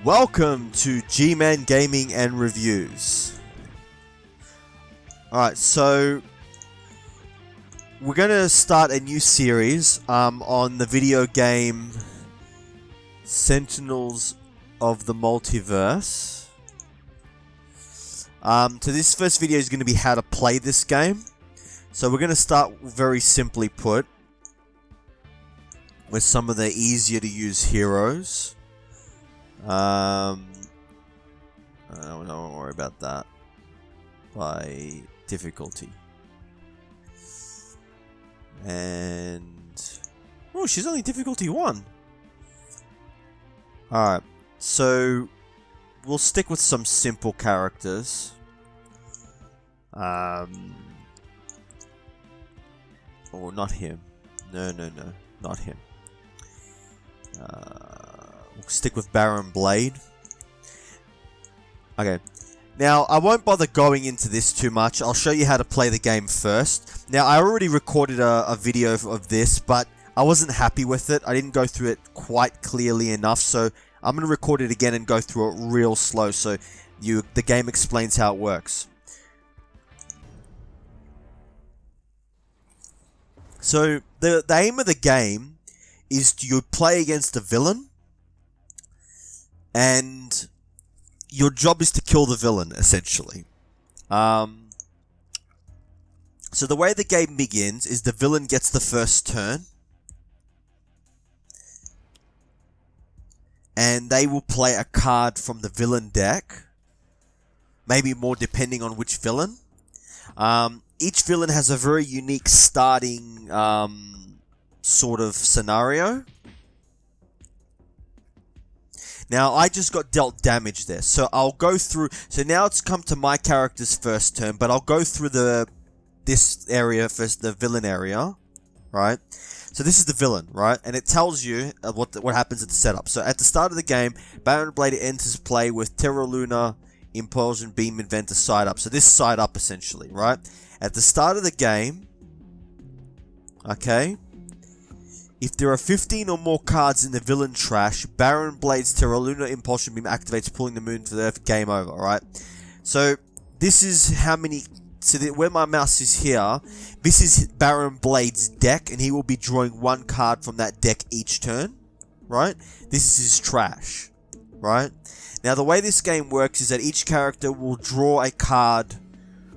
Welcome to G-Man Gaming and Reviews. Alright, so we're going to start a new series on the video game Sentinels of the MultiVerse. So this first video is going to be how to play this game. So we're going to start very simply put with some of the easier to use heroes. Don't worry about that. By difficulty. And oh, she's only difficulty 1. Alright, so we'll stick with some simple characters. Oh, not him. No, not him. We'll stick with Baron Blade. Okay. Now, I won't bother going into this too much. I'll show you how to play the game first. Now, I already recorded a video of this, but I wasn't happy with it. I didn't go through it quite clearly enough, so I'm going to record it again and go through it real slow so the game explains how it works. So, the aim of the game is you play against a villain, and your job is to kill the villain, essentially. So the way the game begins is the villain gets the first turn, and they will play a card from the villain deck, maybe more depending on which villain. Each villain has a very unique starting sort of scenario. Now, I just got dealt damage there, so I'll go through... So now it's come to my character's first turn, but I'll go through this area first, the villain area, right? So this is the villain, right? And it tells you what happens at the setup. So at the start of the game, Baron Blade enters play with Terra Luna, Impulsion, Beam, Inventor side up. So this side up, essentially, right? At the start of the game, okay... If there are 15 or more cards in the villain trash, Baron Blade's Terra Luna Impulsion Beam activates, pulling the moon to the earth. Game over, alright? So, this is how many... So, where my mouse is here, this is Baron Blade's deck, and he will be drawing one card from that deck each turn, right? This is his trash, right? Now, the way this game works is that each character will draw a card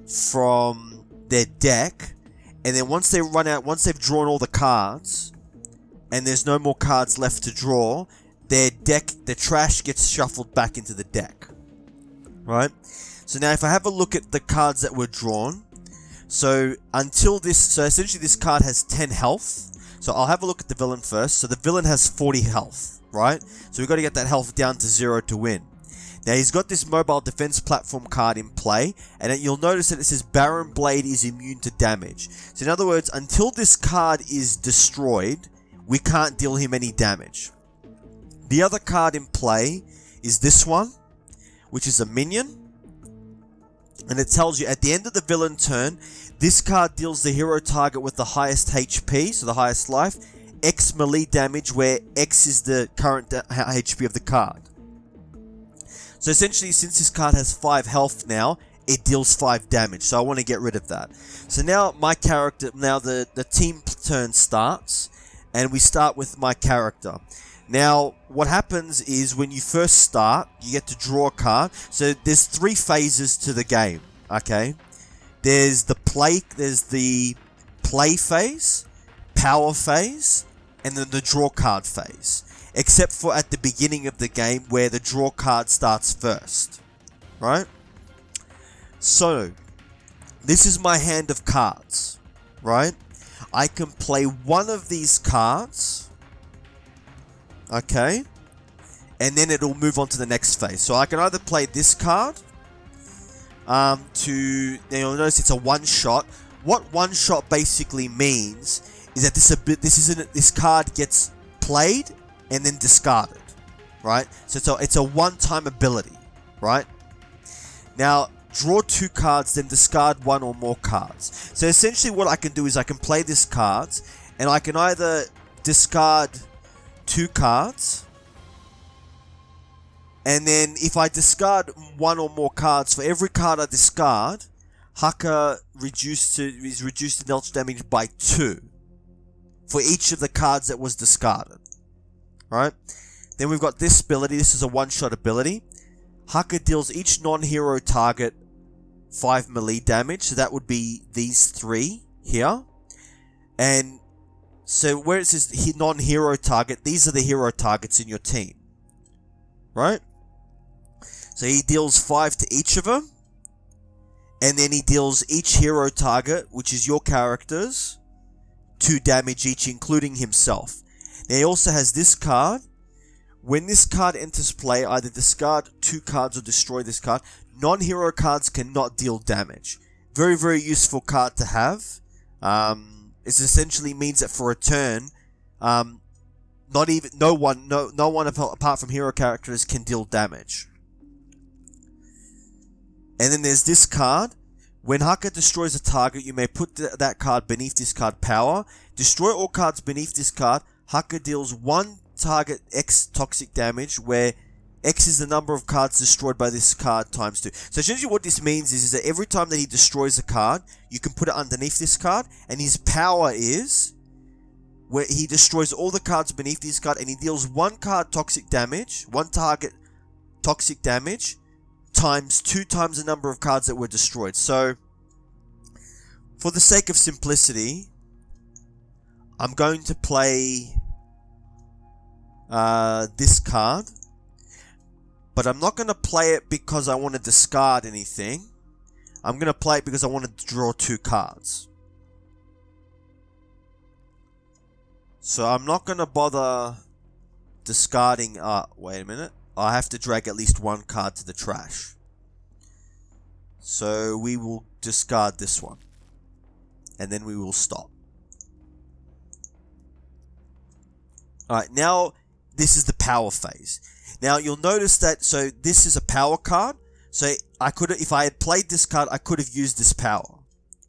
from their deck, and then once they've drawn all the cards... and there's no more cards left to draw, their trash gets shuffled back into the deck. Right? So now if I have a look at the cards that were drawn, so essentially this card has 10 health. So I'll have a look at the villain first. So the villain has 40 health, right? So we've got to get that health down to 0 to win. Now he's got this mobile defense platform card in play, and then you'll notice that it says Baron Blade is immune to damage. So in other words, until this card is destroyed, we can't deal him any damage. The other card in play is this one, which is a Minion. And it tells you at the end of the villain turn, this card deals the hero target with the highest HP, so the highest life, X melee damage, where X is the current HP of the card. So essentially, since this card has 5 health now, it deals 5 damage, so I want to get rid of that. So now my character, the team turn starts, and we start with my character. Now, what happens is when you first start, you get to draw a card. So there's 3 phases to the game, okay? There's the play phase, power phase, and then the draw card phase. Except for at the beginning of the game where the draw card starts first, right? So, this is my hand of cards, right? I can play one of these cards, okay, and then it'll move on to the next phase. So I can either play this card, you'll notice it's a one-shot. What one-shot basically means is that this card gets played and then discarded, right? So it's a one-time ability, right? Now, draw 2 cards, then discard 1 or more cards. So essentially what I can do is I can play this cards, and I can either discard 2 cards, And then if I discard one or more cards, for every card I discard, Haka is reduced to knowledge damage by 2 for each of the cards that was discarded. Right? Then we've got this ability. This is a one-shot ability. Haka deals each non-hero target 5 melee damage. So that would be these 3 here. And so where it says non-hero target, these are the hero targets in your team. Right? So he deals 5 to each of them. And then he deals each hero target, which is your characters, 2 damage each, including himself. Now he also has this card. When this card enters play, either discard 2 cards or destroy this card. Non-hero cards cannot deal damage. Very, very useful card to have. It essentially means that for a turn, no one apart from hero characters can deal damage. And then there's this card. When Haka destroys a target, you may put that card beneath this card power. Destroy all cards beneath this card. Haka deals 1 target X toxic damage, where X is the number of cards destroyed by this card times 2. So essentially what this means is that every time that he destroys a card, you can put it underneath this card, and his power is where he destroys all the cards beneath this card, and he deals 1 card toxic damage, 1 target toxic damage, times 2 times the number of cards that were destroyed. So, for the sake of simplicity, I'm going to play this card. But I'm not going to play it because I want to discard anything. I'm going to play it because I want to draw 2 cards. So I'm not going to bother discarding... wait a minute. I have to drag at least 1 card to the trash. So we will discard this one. And then we will stop. Alright, now this is the power phase. Now you'll notice that, so this is a power card. So if I had played this card, I could have used this power.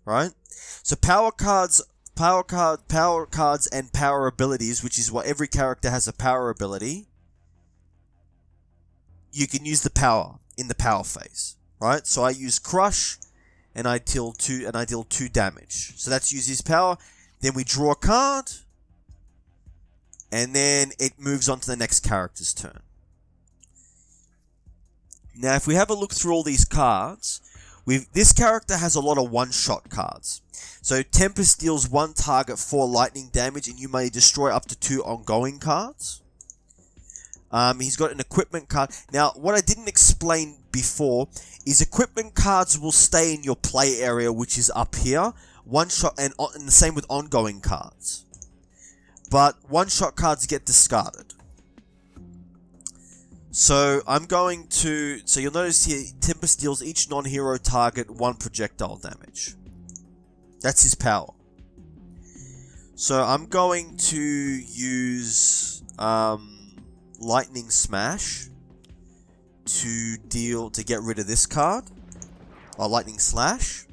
Right? So power cards and power abilities, which is what every character has a power ability. You can use the power in the power phase, right? So I use Crush, and I deal 2 damage. So that's use his power. Then we draw a card, and then it moves on to the next character's turn. Now, if we have a look through all these cards, this character has a lot of one-shot cards. So Tempest deals 1 target 4 lightning damage, and you may destroy up to 2 ongoing cards. He's got an equipment card. Now, what I didn't explain before is equipment cards will stay in your play area, which is up here. One-shot, and the same with ongoing cards. But one-shot cards get discarded. So I'm going to... So you'll notice here, Tempest deals each non-hero target 1 projectile damage. That's his power. So I'm going to use Lightning Smash to get rid of this card. Or Lightning Slash.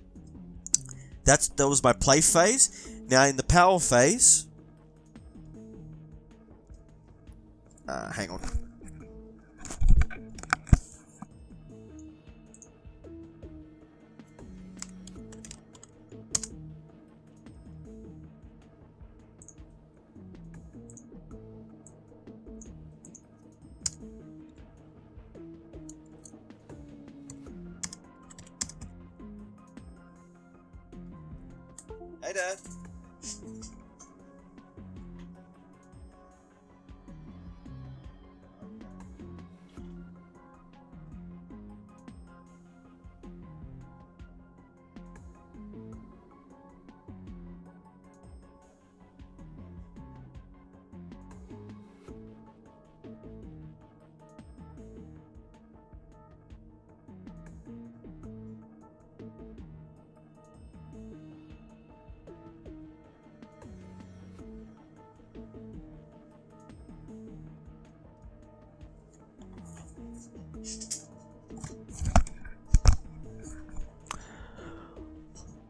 That was my play phase. Now in the power phase... hang on. Hey, Dad.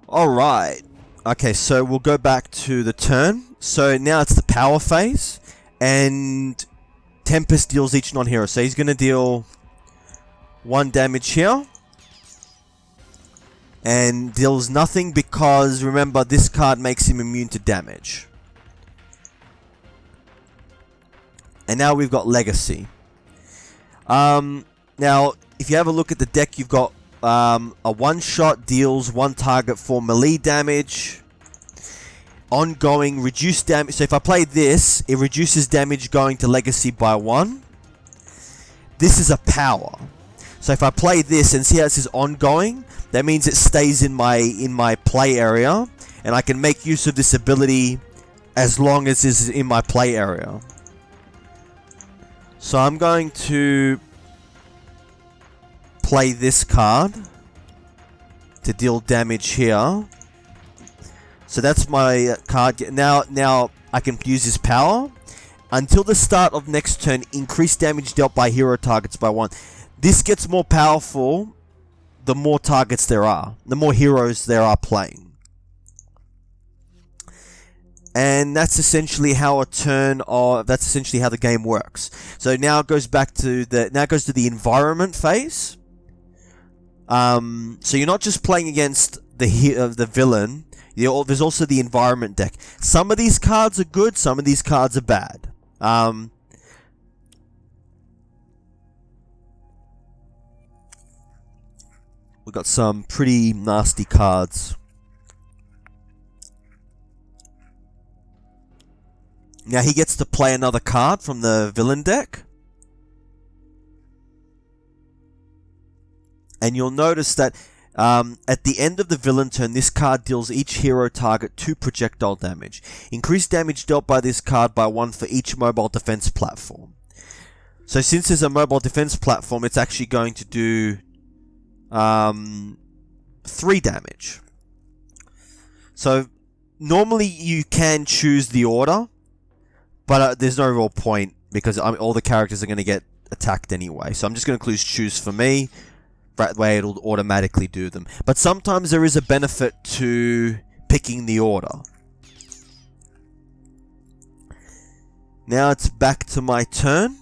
Alright. Okay, so we'll go back to the turn. So now it's the power phase. And Tempest deals each non-hero. So he's going to deal 1 damage here. And deals nothing because, remember, this card makes him immune to damage. And now we've got Legacy. Now, if you have a look at the deck, you've got a one-shot deals 1 target for melee damage. Ongoing, reduced damage. So if I play this, it reduces damage going to Legacy by 1. This is a power. So if I play this and see how it says ongoing, that means it stays in my play area, and I can make use of this ability as long as it's in my play area. So I'm going to play this card to deal damage here. So that's my card. Now I can use this power. Until the start of next turn, increase damage dealt by hero targets by 1. This gets more powerful the more targets there are, the more heroes there are playing. And that's essentially how that's essentially how the game works. So now it goes back to the environment phase. So you're not just playing against the villain. There's also the environment deck. Some of these cards are good, some of these cards are bad. We've got some pretty nasty cards. Now he gets to play another card from the villain deck. And you'll notice that at the end of the villain turn, this card deals each hero target 2 projectile damage. Increase damage dealt by this card by 1 for each mobile defense platform. So since there's a mobile defense platform, it's actually going to do 3 damage. So normally you can choose the order, but there's no real point because all the characters are going to get attacked anyway. So I'm just going to choose for me. That way it'll automatically do them. But sometimes there is a benefit to picking the order. Now it's back to my turn.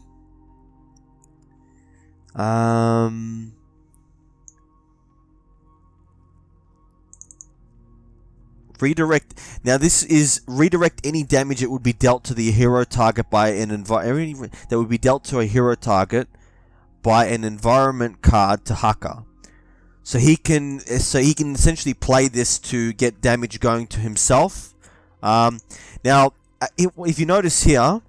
Redirect. Now this is redirect any damage that would be dealt to the hero target by an that would be dealt to a hero target by an environment card to Haka. So he can essentially play this to get damage going to himself. Now, if you notice here,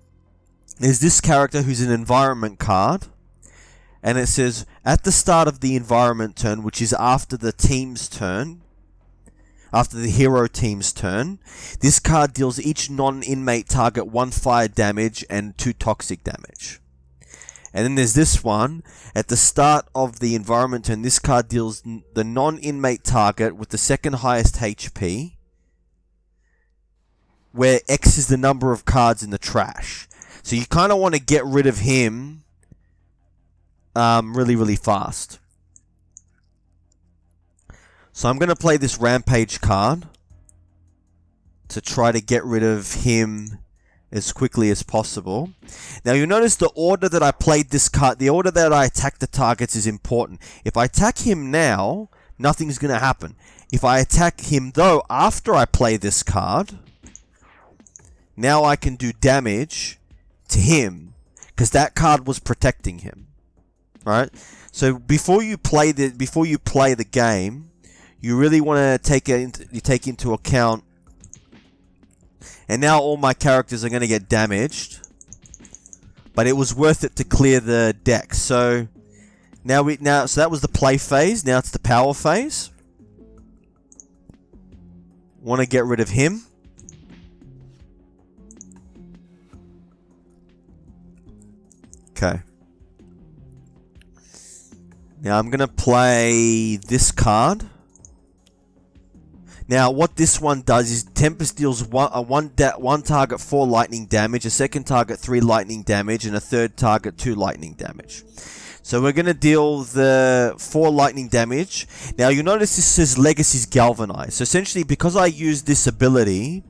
there's this character who's an environment card, and it says at the start of the environment turn, which is after the team's turn, after the hero team's turn, this card deals each non-inmate target 1 fire damage and 2 toxic damage. And then there's this one. At the start of the environment turn, this card deals the non-inmate target with the second highest HP, where X is the number of cards in the trash. So you kind of want to get rid of him really, really fast. So I'm going to play this Rampage card to try to get rid of him as quickly as possible. Now you'll notice the order that I played this card, the order that I attack the targets is important. If I attack him now, nothing's going to happen. If I attack him though after I play this card, now I can do damage to him because that card was protecting him. Right? So before you play the game, you really want to take into account. And now all my characters are going to get damaged. But it was worth it to clear the deck. So so that was the play phase. Now it's the power phase. Want to get rid of him. Okay. Now I'm going to play this card. Now, what this one does is Tempest deals one target 4 lightning damage, a second target 3 lightning damage, and a third target 2 lightning damage. So we're going to deal the 4 lightning damage. Now, you'll notice this says Legacy's Galvanized. So essentially, because I use this ability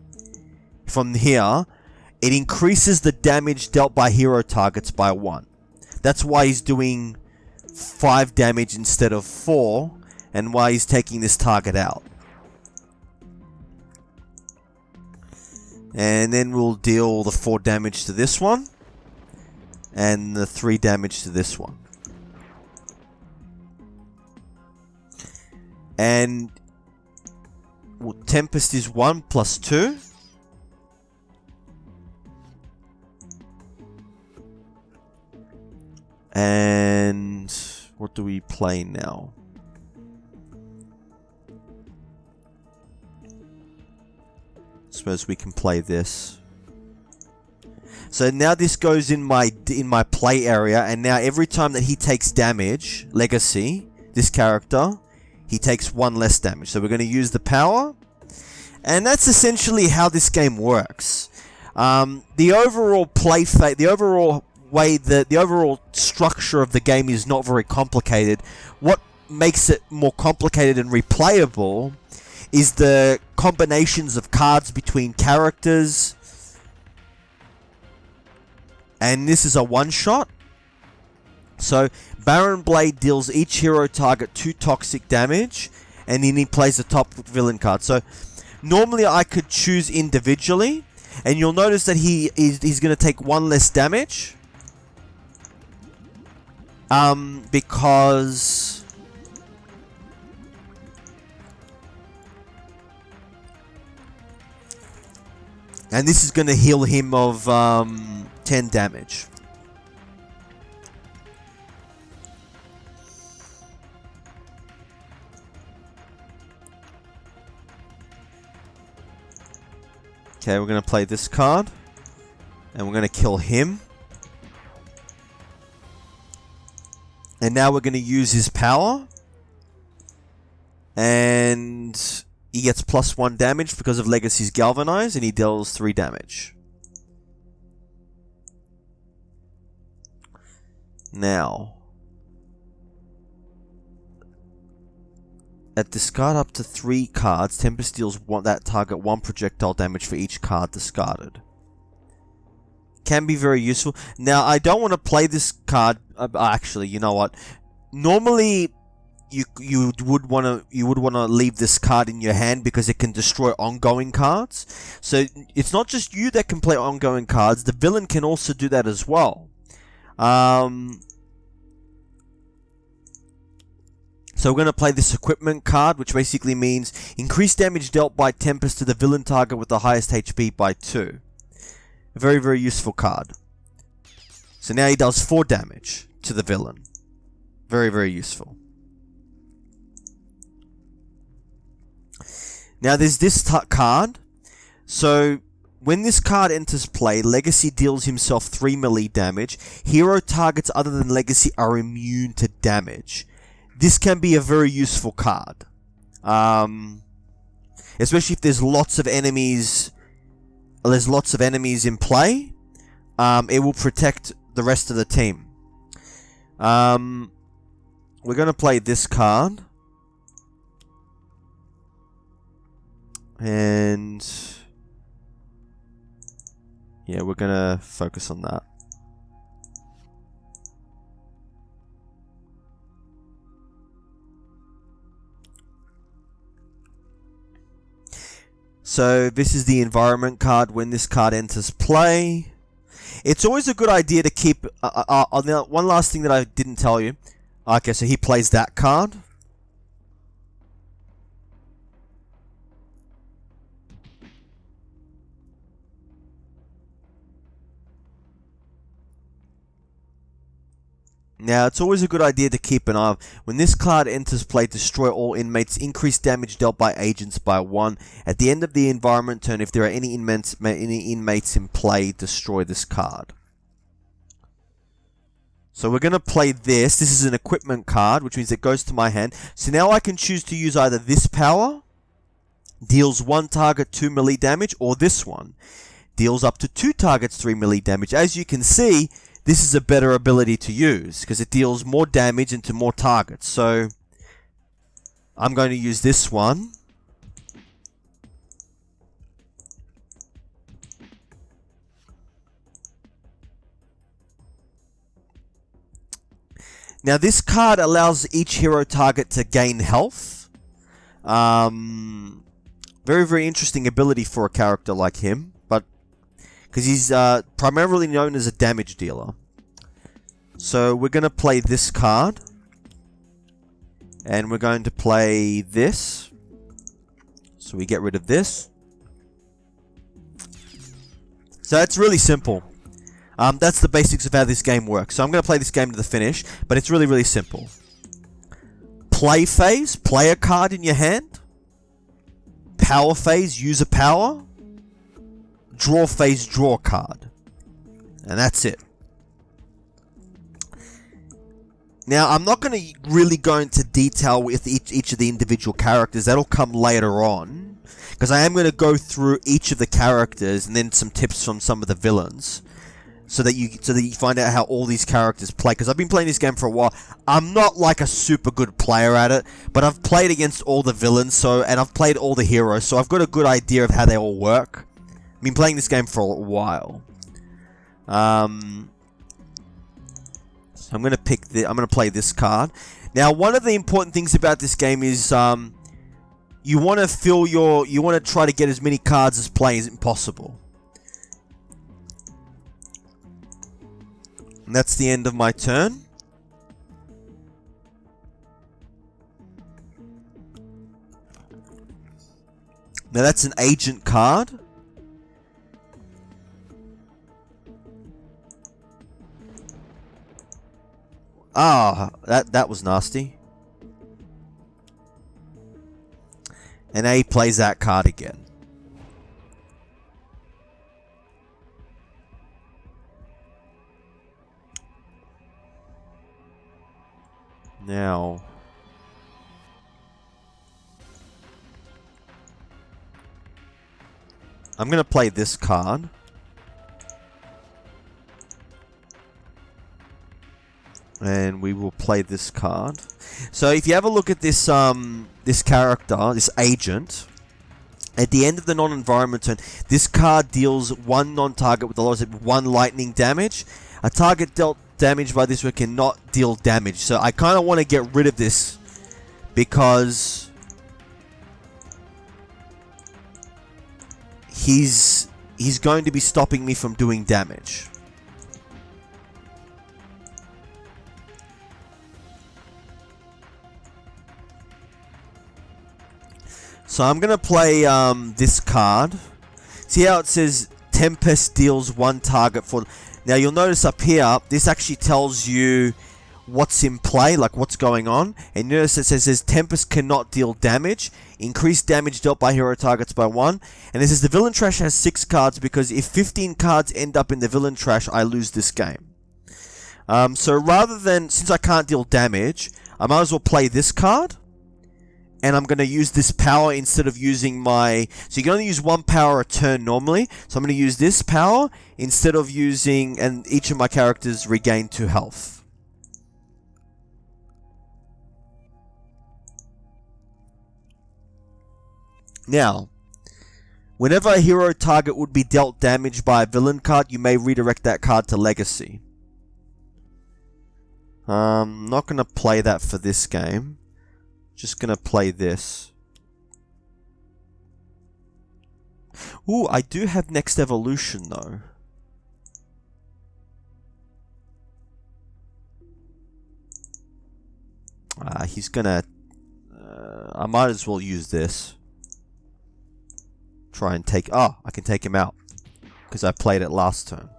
from here, it increases the damage dealt by hero targets by 1. That's why he's doing 5 damage instead of 4, and why he's taking this target out. And then we'll deal the 4 damage to this one, and the 3 damage to this one. And Tempest is 1 plus 2. And what do we play now? Suppose we can play this. So now this goes in my play area, and now every time that he takes damage, Legacy, this character, he takes 1 less damage. So we're going to use the power, and that's essentially how this game works. The overall the overall structure of the game is not very complicated. What makes it more complicated and replayable is the combinations of cards between characters. And this is a one-shot. So Baron Blade deals each hero target 2 toxic damage, and then he plays the top villain card. So normally I could choose individually, and you'll notice that he's going to take 1 less damage. Because and this is going to heal him of 10 damage. Okay, we're going to play this card, and we're going to kill him. And now we're going to use his power. And he gets +1 damage because of Legacy's Galvanize, and he deals 3 damage. Now, at discard up to 3 cards, Tempest deals that target 1 projectile damage for each card discarded. Can be very useful. Now, I don't want to play this card. Actually, you know what? Normally, you would want to leave this card in your hand because it can destroy ongoing cards. So it's not just you that can play ongoing cards. The villain can also do that as well. So we're going to play this equipment card, which basically means increase damage dealt by Tempest to the villain target with the highest HP by 2. A very, very useful card. So now he does 4 damage to the villain. Very, very useful. Now there's this card. So when this card enters play, Legacy deals himself 3 melee damage. Hero targets other than Legacy are immune to damage. This can be a very useful card. Especially if there's lots of enemies. There's lots of enemies in play. It will protect the rest of the team. We're going to play this card. And yeah, we're going to focus on that. So this is the environment card when this card enters play. It's always a good idea to keep... one last thing that I didn't tell you. Okay, so he plays that card. Now, it's always a good idea to keep an eye on. When this card enters play, destroy all inmates. Increase damage dealt by agents by 1. At the end of the environment turn, if there are any inmates in play, destroy this card. So we're going to play this. This is an equipment card, which means it goes to my hand. So now I can choose to use either this power, deals 1 target 2 melee damage, or this one, deals up to 2 targets 3 melee damage. As you can see, this is a better ability to use because it deals more damage into more targets. So I'm going to use this one. Now this card allows each hero target to gain health. Very, very interesting ability for a character like him, but because he's primarily known as a damage dealer. So we're going to play this card, and we're going to play this. So we get rid of this. So that's really simple. That's the basics of how this game works. So I'm going to play this game to the finish, but it's really, really simple. Play phase, play a card in your hand. Power phase, use a power. Draw phase, draw a card. And that's it. Now, I'm not going to really go into detail with each of the individual characters. That'll come later on. Because I am going to go through each of the characters and then some tips from some of the villains. So that you find out how all these characters play. Because I've been playing this game for a while. I'm not like a super good player at it. But I've played against all the villains. And I've played all the heroes. So I've got a good idea of how they all work. I've been playing this game for a while. So I'm going to pick I'm going to play this card. Now, one of the important things about this game is you want to try to get as many cards as play as possible. And that's the end of my turn. Now that's an agent card. Ah, that was nasty. And A plays that card again. Now, I'm going to play this card. And we will play this card. So if you have a look at this this character, this agent, at the end of the non-environment turn, this card deals one non-target with the loss of 1 lightning damage. A target dealt damage by this one cannot deal damage. So I kind of want to get rid of this because he's going to be stopping me from doing damage. So I'm going to play this card. See how it says Tempest deals 1 target for... Now you'll notice up here, this actually tells you what's in play, like what's going on. And notice it says Tempest cannot deal damage. Increase damage dealt by hero targets by 1. And this is the villain trash has 6 cards because if 15 cards end up in the villain trash, I lose this game. So rather than... Since I can't deal damage, I might as well play this card. And I'm going to use this power instead of using my... So you can only use 1 power a turn normally. So I'm going to use this power instead of using... And each of my characters regain 2 health. Now, whenever a hero target would be dealt damage by a villain card, you may redirect that card to Legacy. I'm not going to play that for this game. Just gonna play this. Ooh, I do have Next Evolution though. He's gonna... I might as well use this. Try and take... Oh, I can take him out. Because I played it last turn.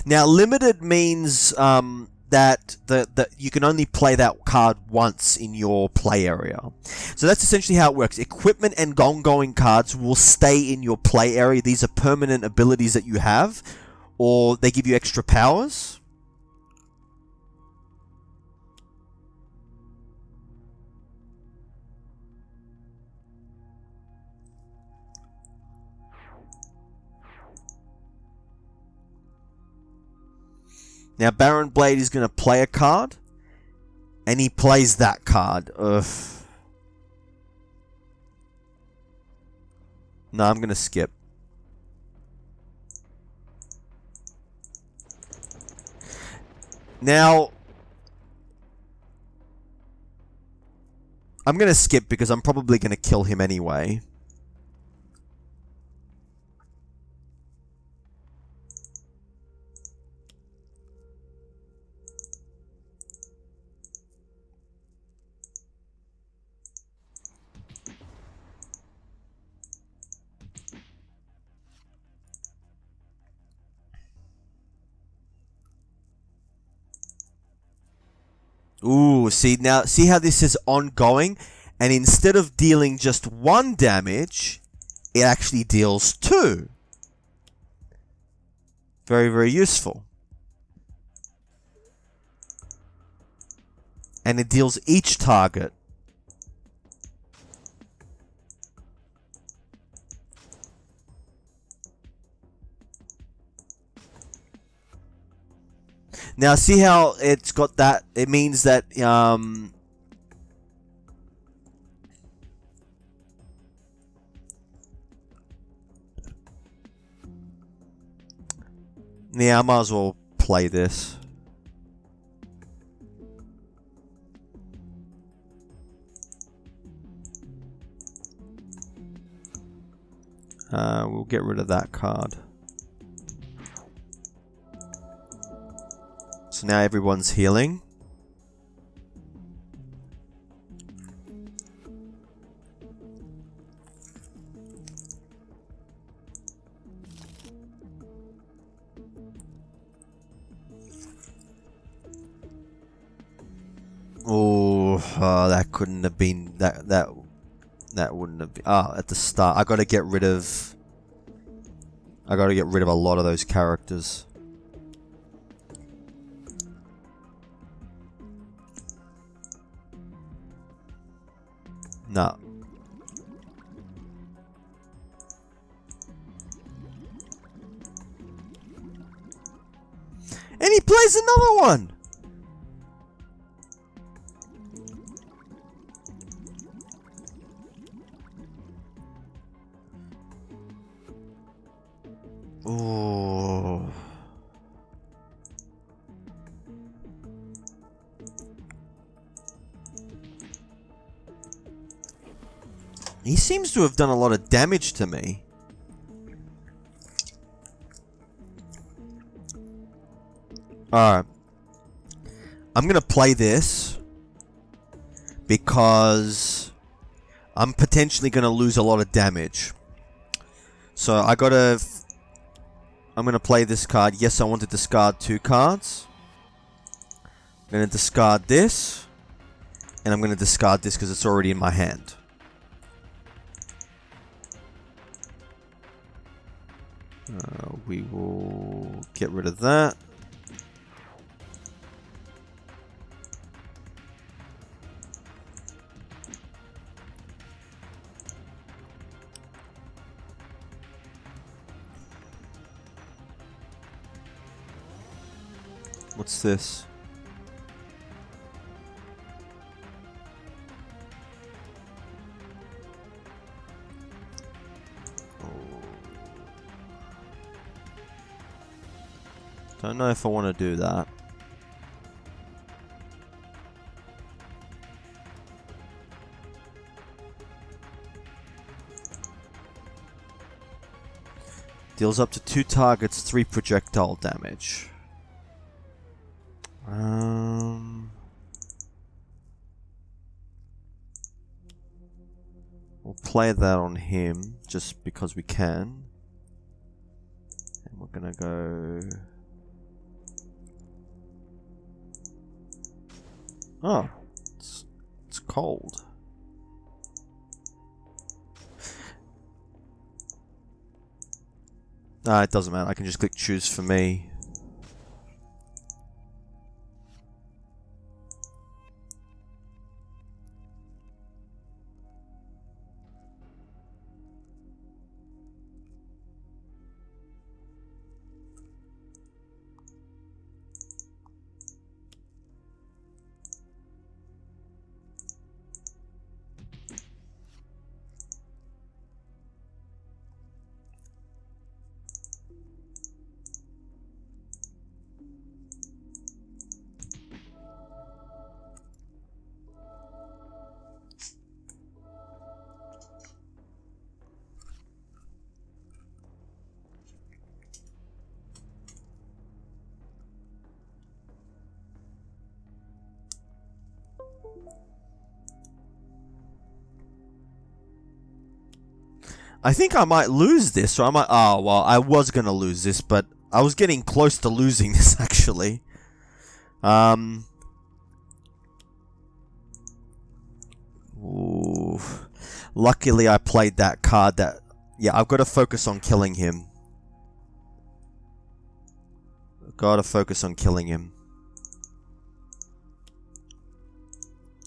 Now, limited means that you can only play that card once in your play area. So that's essentially how it works. Equipment and ongoing cards will stay in your play area. These are permanent abilities that you have, or they give you extra powers. Now, Baron Blade is going to play a card. And he plays that card. Ugh. No, I'm going to skip. Now, I'm going to skip because I'm probably going to kill him anyway. Ooh, see how this is ongoing? And instead of dealing just 1 damage, it actually deals 2. Very, very useful. And it deals each target. Now, see how it's got that? It means that, yeah, I might as well play this. We'll get rid of that card. So now everyone's healing. Oh, that couldn't have been that wouldn't have been. At the start, I got to get rid of a lot of those characters. No. And he plays another one. Oh. He seems to have done a lot of damage to me. Alright. I'm gonna play this because I'm potentially gonna lose a lot of damage. So I'm gonna play this card. Yes, I want to discard 2 cards. I'm gonna discard this. And I'm gonna discard this because it's already in my hand. We will get rid of that. What's this? Don't know if I want to do that. Deals up to 2 targets, 3 projectile damage. We'll play that on him just because we can. And we're gonna go. Oh, it's cold. It doesn't matter. I can just click choose for me. I think I might lose this, or I might... Oh, well, I was going to lose this, but I was getting close to losing this, actually. Ooh. Luckily, I played that card that... Yeah, I've got to focus on killing him. Got to focus on killing him.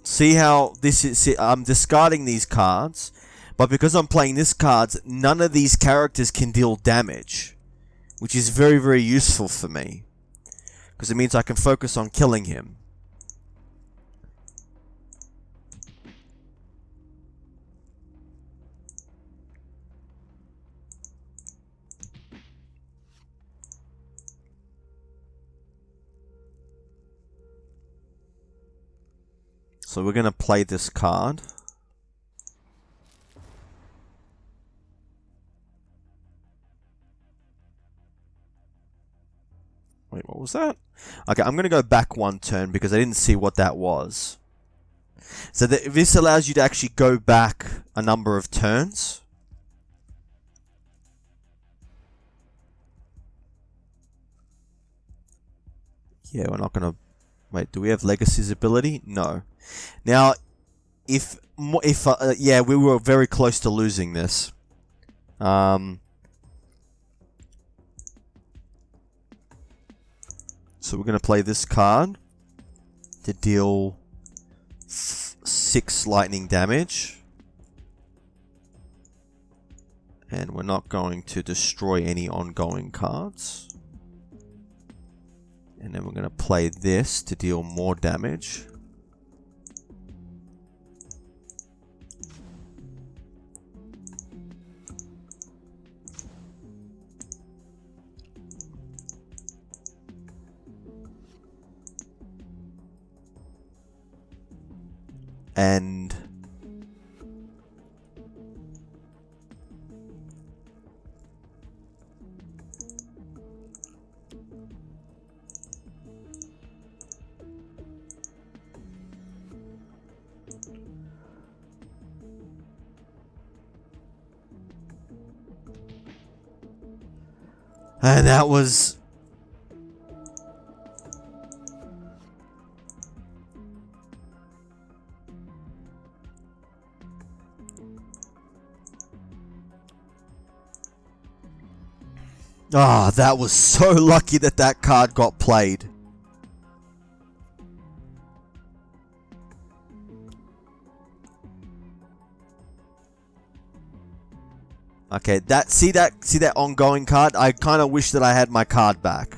See how this is... See, I'm discarding these cards, but because I'm playing this cards, none of these characters can deal damage, which is very, very useful for me, because it means I can focus on killing him. So we're going to play this card. Wait, what was that? Okay, I'm going to go back one turn because I didn't see what that was. So this allows you to actually go back a number of turns. Yeah, we're not going to... Wait, do we have Legacy's ability? No. Now, yeah, we were very close to losing this. So we're going to play this card to deal 6 lightning damage. And we're not going to destroy any ongoing cards. And then we're going to play this to deal more damage. And that was... Ah, that was so lucky that that card got played. Okay, see that ongoing card? I kind of wish that I had my card back.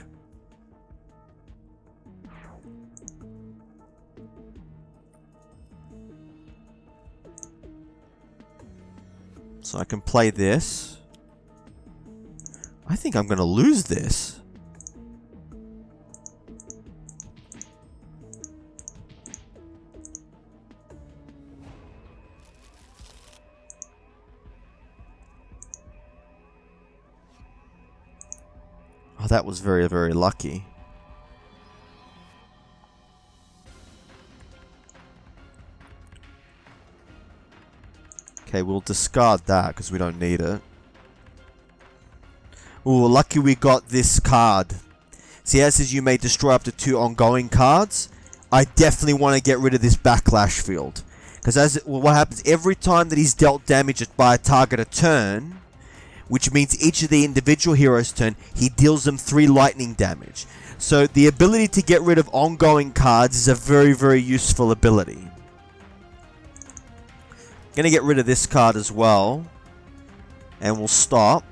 So I can play this. I think I'm going to lose this. Oh, that was very, very lucky. Okay, we'll discard that because we don't need it. Ooh, lucky we got this card. See how it says you may destroy up to 2 ongoing cards? I definitely want to get rid of this backlash field. Because what happens every time that he's dealt damage by a target a turn, which means each of the individual heroes' turn, he deals them 3 lightning damage. So the ability to get rid of ongoing cards is a very, very useful ability. Going to get rid of this card as well. And we'll stop.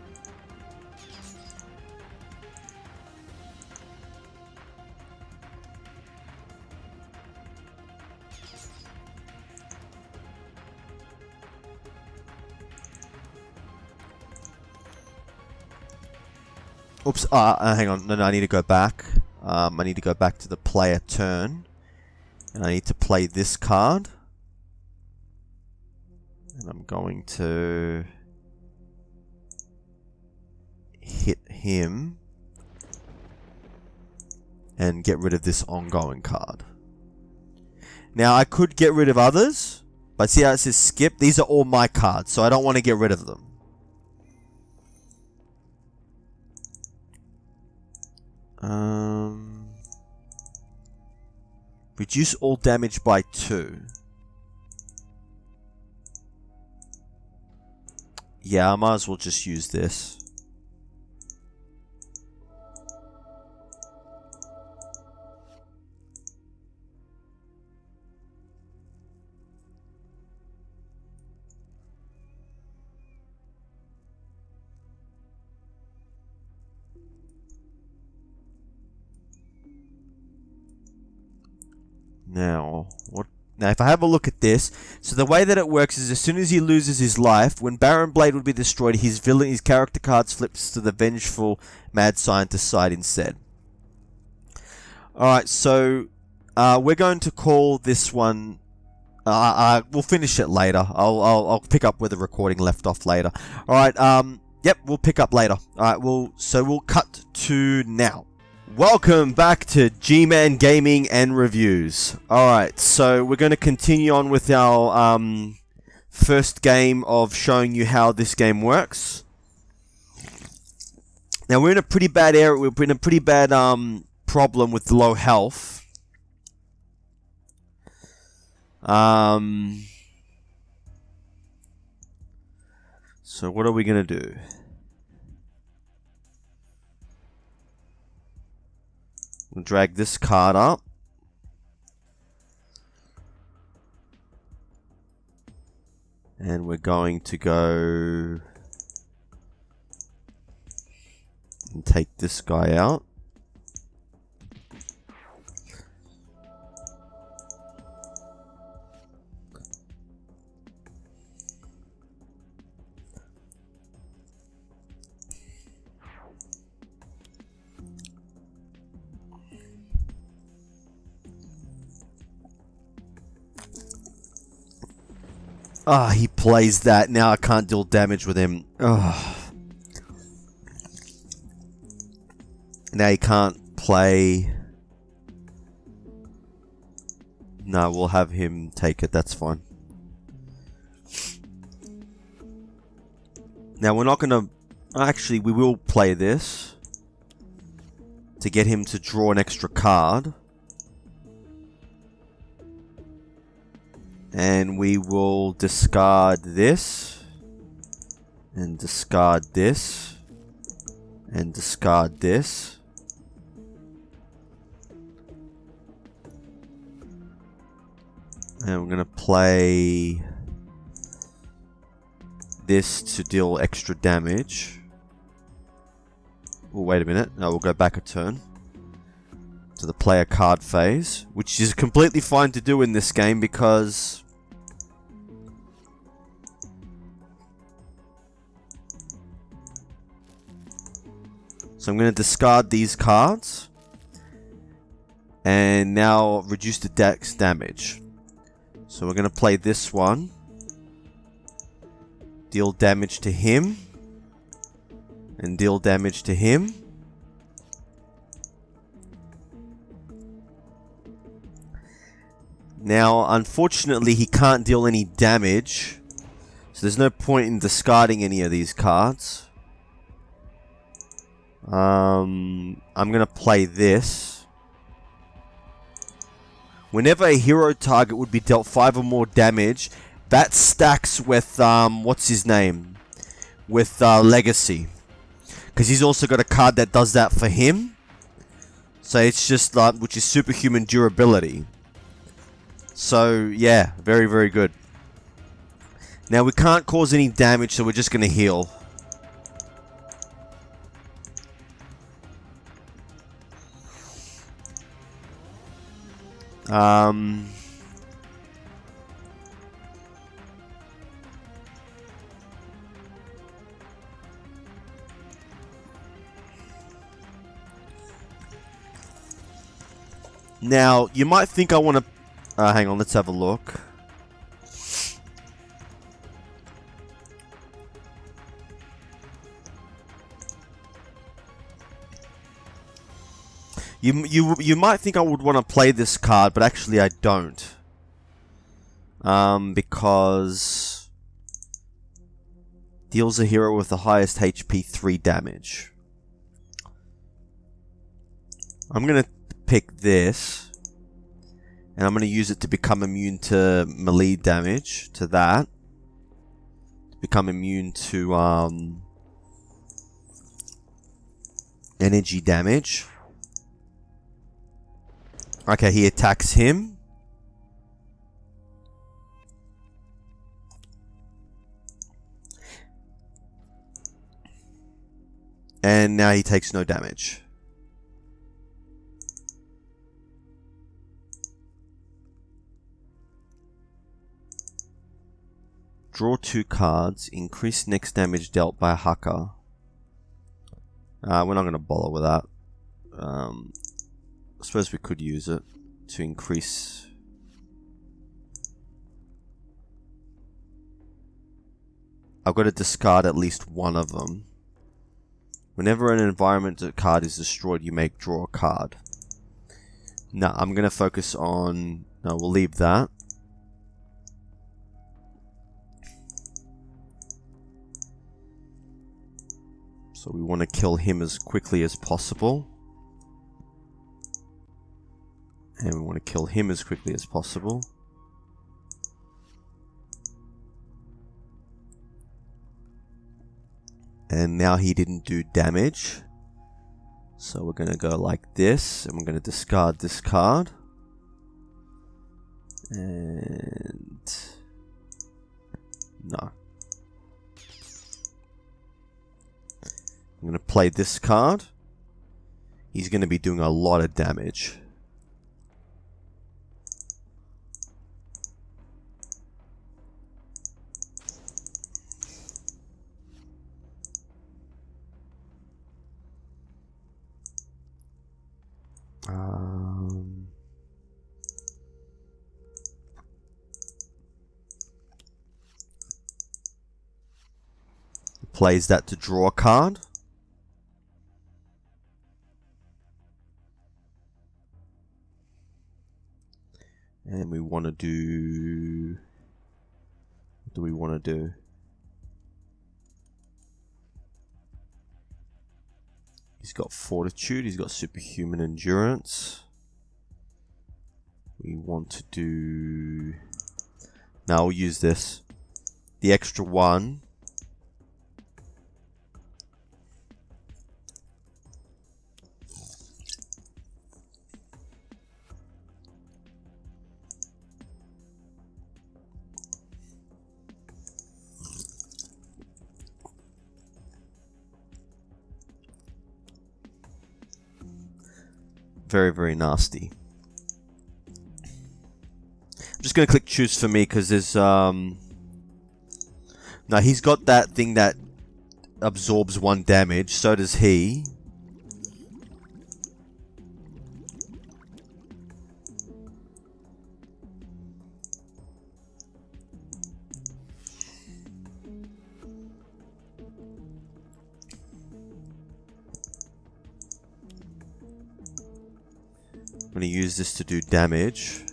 Oops, hang on. No, I need to go back. I need to go back to the player turn. And I need to play this card. And I'm going to hit him. And get rid of this ongoing card. Now, I could get rid of others. But see how it says skip? These are all my cards, so I don't want to get rid of them. Reduce all damage by 2. Yeah, I might as well just use this. Now, if I have a look at this, so the way that it works is as soon as he loses his life, when Baron Blade would be destroyed, his character cards flips to the vengeful mad scientist side instead. Alright, so we're going to call this one. We'll finish it later. I'll pick up where the recording left off later. Alright, yep, we'll pick up later. Alright, we'll cut to now. Welcome back to G-Man Gaming and Reviews. Alright, so we're going to continue on with our first game of showing you how this game works. Now we're in a pretty bad area, we're in a pretty bad problem with low health. So what are we going to do? We'll drag this card up. And we're going to go and take this guy out. Ah, he plays that. Now I can't deal damage with him. Ugh. Now he can't play. No, we'll have him take it. That's fine. Now we're not going to... Actually, we will play this to get him to draw an extra card. And we will discard this, and discard this, and discard this. And we're going to play this to deal extra damage. Oh, wait a minute. No, we'll go back a turn to the player card phase, which is completely fine to do in this game because so I'm going to discard these cards and now reduce the dex damage. So we're going to play this one, deal damage to him, and deal damage to him. Now, unfortunately, he can't deal any damage, so there's no point in discarding any of these cards. I'm going to play this. Whenever a hero target would be dealt 5 or more damage, that stacks with, what's his name? With Legacy. Because he's also got a card that does that for him. So it's just like, which is superhuman durability. So, yeah, very, very good. Now, we can't cause any damage, so we're just going to heal. Now, you might think I want to... hang on, let's have a look. You might think I would want to play this card, but actually I don't. Because deals a hero with the highest HP 3 damage. I'm gonna pick this. And I'm going to use it to become immune to melee damage, to that. Become immune to energy damage. Okay, he attacks him. And now he takes no damage. Draw 2 cards. Increase next damage dealt by a hacker. We're not going to bother with that. I suppose we could use it to increase. I've got to discard at least one of them. Whenever an environment card is destroyed, you may draw a card. No, I'm going to focus on... No, we'll leave that. So we want to kill him as quickly as possible. And we want to kill him as quickly as possible. And now he didn't do damage. So we're going to go like this. And we're going to discard this card. And... no. I'm going to play this card. He's going to be doing a lot of damage. Plays that to draw a card. And we want to do... what do we want to do? He's got fortitude, he's got superhuman endurance. We want to do... now we'll use this. The extra one. Very, very nasty. I'm just going to click choose for me because there's... now he's got that thing that absorbs 1 damage. So does he. I'm going to use this to do damage.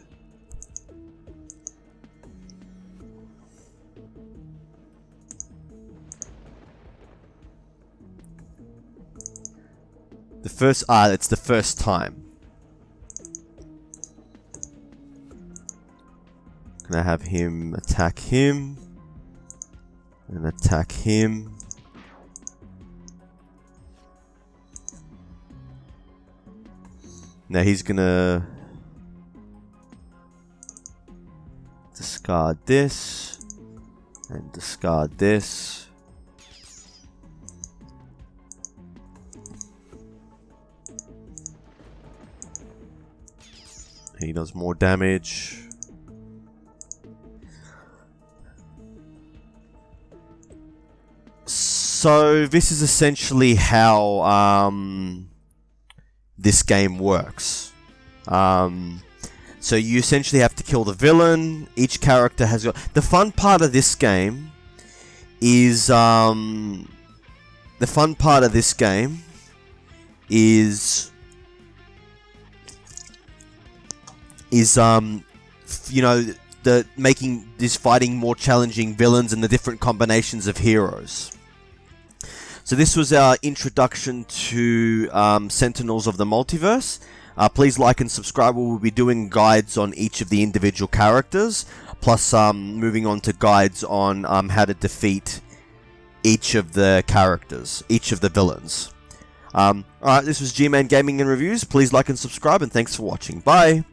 The first... it's the first time. Gonna have him attack him. And attack him. Now he's gonna discard this and discard this. He does more damage. So this is essentially how this game works. So you essentially have to kill the villain. Each character has got... the fun part of this game is... the fun part of this game is... you know, the making this fighting more challenging villains and the different combinations of heroes. So this was our introduction to Sentinels of the MultiVerse. Please like and subscribe. We'll be doing guides on each of the individual characters, plus moving on to guides on how to defeat each of the characters, each of the villains. Alright, this was G-Man Gaming and Reviews. Please like and subscribe, and thanks for watching. Bye!